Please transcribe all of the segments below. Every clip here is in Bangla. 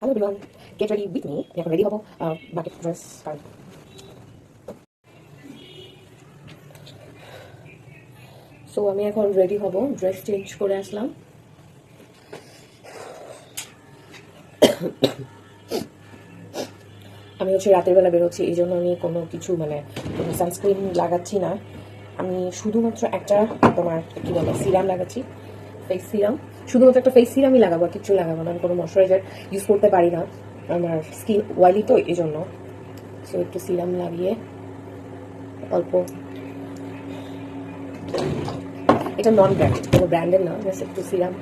Hello everyone, get ready with me. আমি এখন রেডি হবো বাকেট ড্রেস কারণ সো আমি এখন রেডি হব, ড্রেস চেঞ্জ করে আসলাম। আমি হচ্ছে রাতের বেলা বেরোচ্ছি, এই জন্য আমি কোনো কিছু কোনো সানস্ক্রিন লাগাচ্ছি না। আমি শুধুমাত্র একটা তোমার কি বলে সিরাম লাগাচ্ছি, ফেস সিরাম। শুধুমাত্র একটা ফেস সিরামই লাগাবো, আর কিছু লাগাবো না। আমি কোনো ময়শ্চারাইজার ইউজ করতে পারি না, আমার স্কিন অয়েলি তো এই জন্য। সো একটু সিরাম লাগিয়ে অল্প, এটা নন ব্র্যান্ড, কোনো ব্র্যান্ডের না, জাস্ট একটু সিরাম।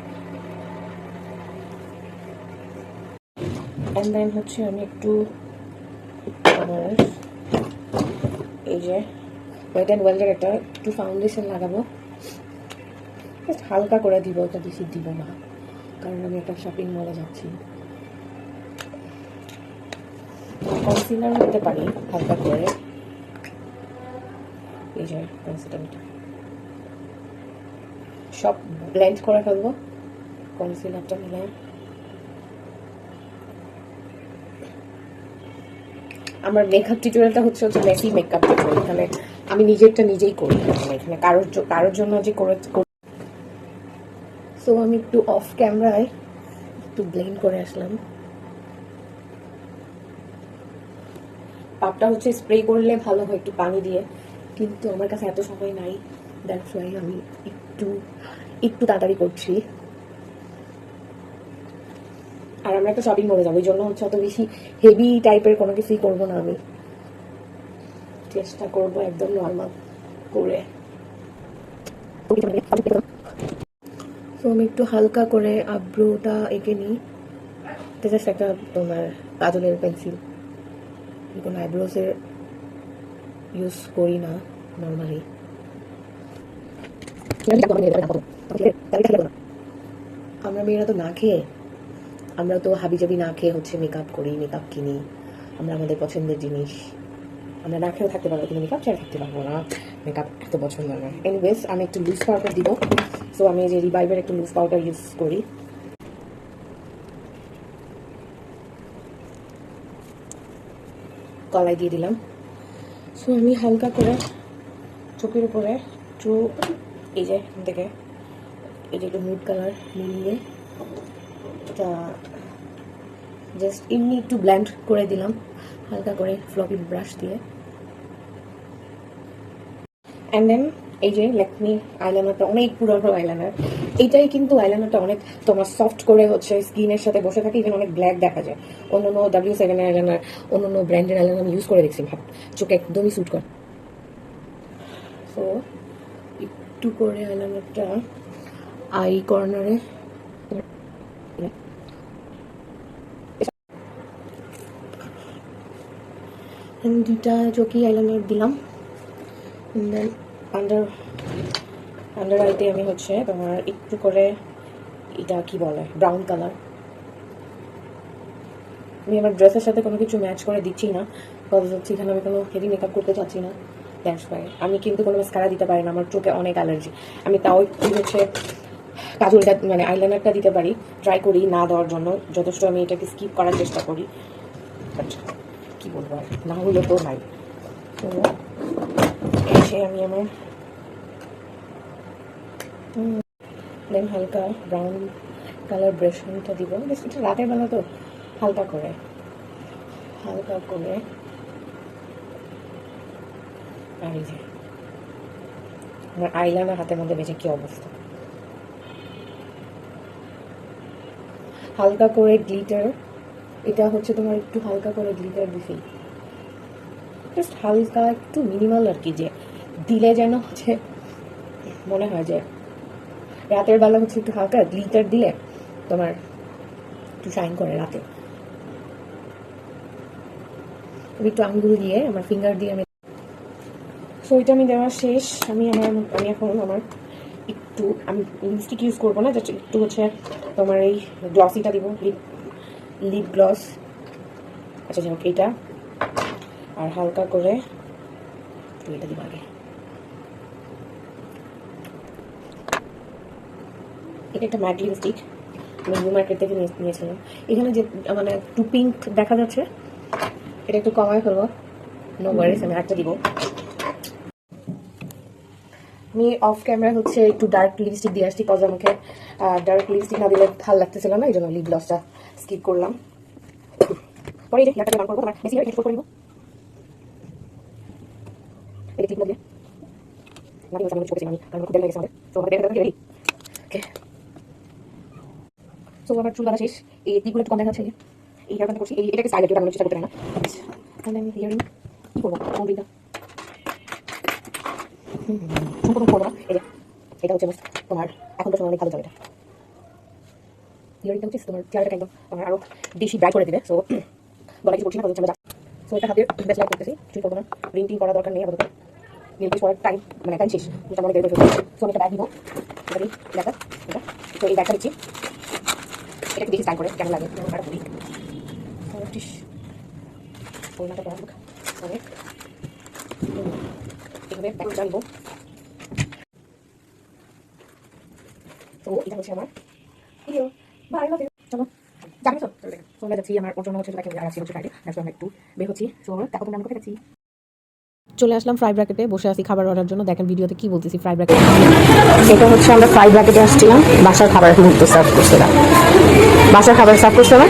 অ্যান্ড দেন হচ্ছে আমি একটু আমার এই যে ওয়েট অ্যান্ড ওয়েল্ডের একটু ফাউন্ডেশন লাগাবো, জাস্ট হালকা করে দিব, এটা বেশি দিব না কারণ আমি একটা শপিং মলে যাচ্ছি। কনসিলার হতে পারি হালকা করে, এই যে কনসিলারটা সব ব্লেন্ড করে ফেলবো কনসিলারটা মিলে। আমার মেকআপ টিউটোরিয়ালটা হচ্ছে মেসি মেকআপ টিউটোরিয়াল। এখানে আমি নিজেরটা নিজেই করি, এখানে কারোর জন্য যে করে। সো আমি একটু অফ ক্যামেরায় একটু ব্লেন্ড করে আসলাম। পাপটা হচ্ছে স্প্রে করলে ভালো হয় একটু পানি দিয়ে, কিন্তু আমার কাছে এত সময় নাই, দ্যাটস ওয়াই আমি একটু তাড়াতাড়ি করছি। আর আমরা একটা শপিং মলে যাবো, এই জন্য হচ্ছে অত বেশি হেভি টাইপের কোনো কিছুই করবো না। আমি চেষ্টা করবো একদম নর্মাল করে। তো আমি একটু হালকা করে আব্রোটা এঁকে নিই, জাস্ট একটা তোমার কাজলের পেন্সিল, কোনো আইব্রোসের ইউজ করি না নর্মালি। আমরা মেয়েরা তো না খেয়ে, আমরা তো হাবিজাবি না খেয়ে হচ্ছে মেকআপ করি, মেকআপ কিনি, আমরা আমাদের পছন্দের জিনিস। আমরা না খেয়েও থাকতে পারবো, কিন্তু মেকআপ ছাড়া থাকতে পারবো না, মেকআপ এত পছন্দ আমার। এনিওয়েজ আমি একটু লুজ পাউডার দিব। সো আমি যে রিভাইভের একটু লুজ পাউডার ইউজ করি। কলাই দিয়ে দিলাম। সো আমি হালকা করে চোখের উপরে একটু এই যে দেখে এই যে একটু মুড কালার মিলিয়ে এটা জাস্ট এমনি একটু ব্লেন্ড করে দিলাম হালকা করে ফ্লপি ব্রাশ দিয়ে। অ্যান্ড দেন এই যে ল্যাকমি আইলাইনারটা অনেক পুরনো আইলাইনার, এইটাই কিন্তু আইলাইনারটা অনেক তোমার সফট করে হচ্ছে স্কিনের সাথে বসে থাকে, ইভেন অনেক ব্ল্যাক দেখা যায়। অন্য W7 আইলাইনার, অন্য ব্র্যান্ডের আইলাইনার আমি ইউজ করে দেখছি, ভাব চোখে একদমই স্যুট করে। সো একটু করে আইলাইনারটা আই কর্নারে দুইটা চোখে আইলাইনার দিলাম। দেন আন্ডার আইতে আমি হচ্ছে তোমার একটু করে এটা কি বলে ব্রাউন কালার। আমি আমার ড্রেসের সাথে কোনো কিছু ম্যাচ করে দিচ্ছি না, কজ হচ্ছে এখানে আমি কোনো হেভি মেকআপ করতে চাচ্ছি না, দ্যাটস ওয়াই। আমি কিন্তু কোনো মাস্কারা দিতে পারি না, আমার চোখে অনেক অ্যালার্জি। আমি তাও একটু হচ্ছে কাজলটা আইলাইনারটা দিতে পারি, ট্রাই করি না দেওয়ার জন্য যথেষ্ট। আমি এটাকে স্কিপ করার চেষ্টা করি, বাট কী বলবো আর, না হলে তো নাই। তো এসে আমি আমার দেন হালকা ব্রাউন কালার ব্রাশটা দিব, বেশ এটা রাতের বেলা তো হালকা করে আর এই যে আমার আইলাইনার হাতের মধ্যে বেঁচে কি অবস্থা। হালকা করে গ্লিটার, এটা হচ্ছে তোমার একটু হালকা করে গ্লিটার দিছি, জাস্ট হালকা একটু মিনিমাল আর কি, যে দিলে যেন হচ্ছে মনে হয় যে রাতের বেলা হচ্ছে একটু হালকা গ্লিটার দিলে তোমার একটু শাইন করে রাতে। আমি একটু আঙ্গুল দিয়ে আমার ফিঙ্গার দিয়ে আমি, সো এটা আমি দেওয়া শেষ। আমি এখন আমার একটু আমি লিপস্টিক ইউজ করবো না, জাস্ট একটু হচ্ছে তোমার এই গ্লসিটা দিব, লিপ গ্লস। আচ্ছা যাই হোক এইটা, আর হালকা করে এটা দিব আগে। এটা একটা ম্যাট লিপস্টিক, আমি নিউ মার্কেট থেকে নিয়েছিলাম। এখানে যে মানে একটু পিঙ্ক দেখা যাচ্ছে, এটা একটু কমায় ফেলবো, নো ওয়ারিস, আমি একটা দিব। আমি অফ ক্যামেরা হচ্ছে একটু ডার্ক লিপস্টিক দিয়ে আসছি, কজ আমাকে ডার্ক লিপস্টিক না দিলে ভালো লাগতেছিল না, এই জন্য লিপ গ্লসটা স্কিপ করলাম। পরে এই যে হেয়ারটা করবো, তোমার বেশি হেয়ার এক্সপোজ করে দিব। এটা ঠিক না দিয়ে না দিয়ে আমি চোখে আমি কারণ খুব দেরি লেগেছে আমাদের, তো আমাদের দেখে রেডি। ওকে, সো আমার চুল বাঁধা শেষ। এই দিকগুলো একটু কম দেখাচ্ছে, এই হেয়ার করছি, এটাকে সাইড একটু বানানোর চেষ্টা করতে পারি না। তাহলে আমি হিয়ারিং কী করবো, কোন দিকটা সম্পূর্ণ করবো না। এই যে এটা হচ্ছে তোমার এখন তো সময় অনেক ভালো যাবে, এটা হিয়ারিংটা হচ্ছে তোমার চেয়ারটাকে একদম তোমার আরও বেশি ব্রাইট করে দেবে। সো গলা কিছু করছি না, হচ্ছে আমরা সো এটা হাতে বেস্ট লাইট করতেছি, চুল করবো না, প্রিন্টিং করা দরকার নেই আপাতত, নির্দেশ করার টাইম মানে টাইম শেষ, যেটা আমরা দেরি করে ফেলবো। সো আমি একটা ব্যাগ নিবো, এটা ব্যাগটা এটা, তো এই ব্যাগটা দিচ্ছি, এটা একটু দেখি স্টাইল করে কেমন লাগে আর খুবই ওনাটা ব্যাগ অনেক এইভাবে ব্যাগটা নিবো। তো এটা হচ্ছে আমার ভিডিও, বাই লাভ ইউ। চলো যাবি তো চলে যাচ্ছি, আমার ওর জন্য হচ্ছে তাকে আর আজকে হচ্ছে ফ্রাইডে, তারপর আমরা একটু বের হচ্ছি। তো দেখো তোমরা আমি কোথায় যাচ্ছি। চলে আসলাম ফ্রাই ব্র্যাকেটে, বসে আছি খাবার অর্ডার জন্য। দেখেন ভিডিওতে কি বলতেছি, ফ্রাই ব্র্যাকেট। এটা হচ্ছে আমরা ফ্রাই ব্র্যাকেটে আসছিলাম, বাসার খাবার মুহূর্তে সার্ভ করছে না, বাসার খাবার সার্ভ করছে না।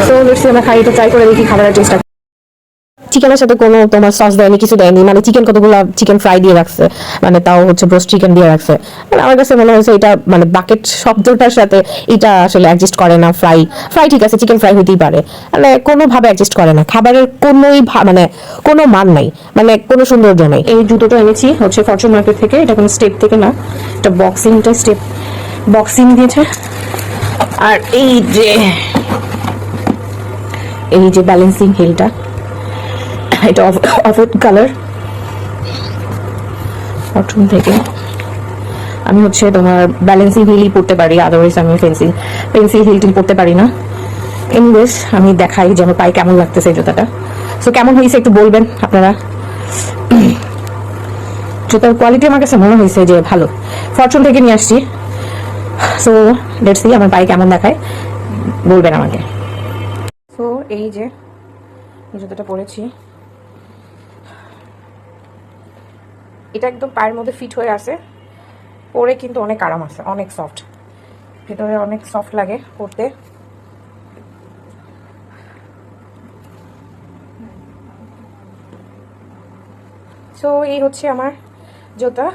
তো দেখছি আমরা খাই, এটা ট্রাই করে দেখি খাবারের টেস্টটা। চিকেনের সাথে কোনো তোমার সস দেয়নি, কিছু দেয়নি, মানে চিকেন কতগুলো চিকেন ফ্রাই দিয়ে রাখছে, মানে তাও হচ্ছে ব্রোস্ট চিকেন দিয়ে রাখছে। মানে আমার কাছে মনে হয়েছে এটা মানে বাকেট শব্দটার সাথে এটা আসলে অ্যাডজাস্ট করে না। ফ্রাই ফ্রাই ঠিক আছে, চিকেন ফ্রাই হতেই পারে, মানে কোনোভাবে অ্যাডজাস্ট করে না। খাবারের কোনোই মানে কোনো মান নাই, মানে কোনো সৌন্দর্য নেই। এই জুতোটা এনেছি হচ্ছে ফরচুন মার্কেট থেকে, এটা কোনো স্টেপ থেকে না, এটা বক্সিংটা স্টেপ বক্সিং দিয়েছে। আর এই যে ব্যালেন্সিং হিলটা, এটা অফ কালার ফরচুন থেকে। আমি হচ্ছে তোমার ব্যালেন্সিং হিলই পড়তে পারি, আদারওয়াইজ আমি পেন্সিল হিল টিল পড়তে পারি না। এনিওয়েজ আমি দেখাই যে আমার পায়ে কেমন লাগতেছে এই জুতাটা। সো কেমন হয়েছে একটু বলবেন আপনারা। জুতার কোয়ালিটি আমার কাছে মনে হয়েছে যে ভালো, ফরচুন থেকে নিয়ে আসছি। সো লেটস সি আমার পায়ে কেমন দেখায়, বলবেন আমাকে। সো এই যে জুতোটা পরেছি, এটা একদম পায়ের মধ্যে ফিট হয়ে আছে, পরে কিন্তু অনেক আরাম আছে, অনেক সফট, ভেতরে অনেক সফট লাগে পরতে। সো এই হচ্ছে আমার জুতা।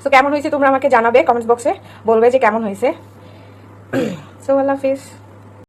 সো কেমন হয়েছে তোমরা আমাকে জানাবে, কমেন্টস বক্সে বলবে যে কেমন হয়েছে। সো আল্লাহ হাফিজ।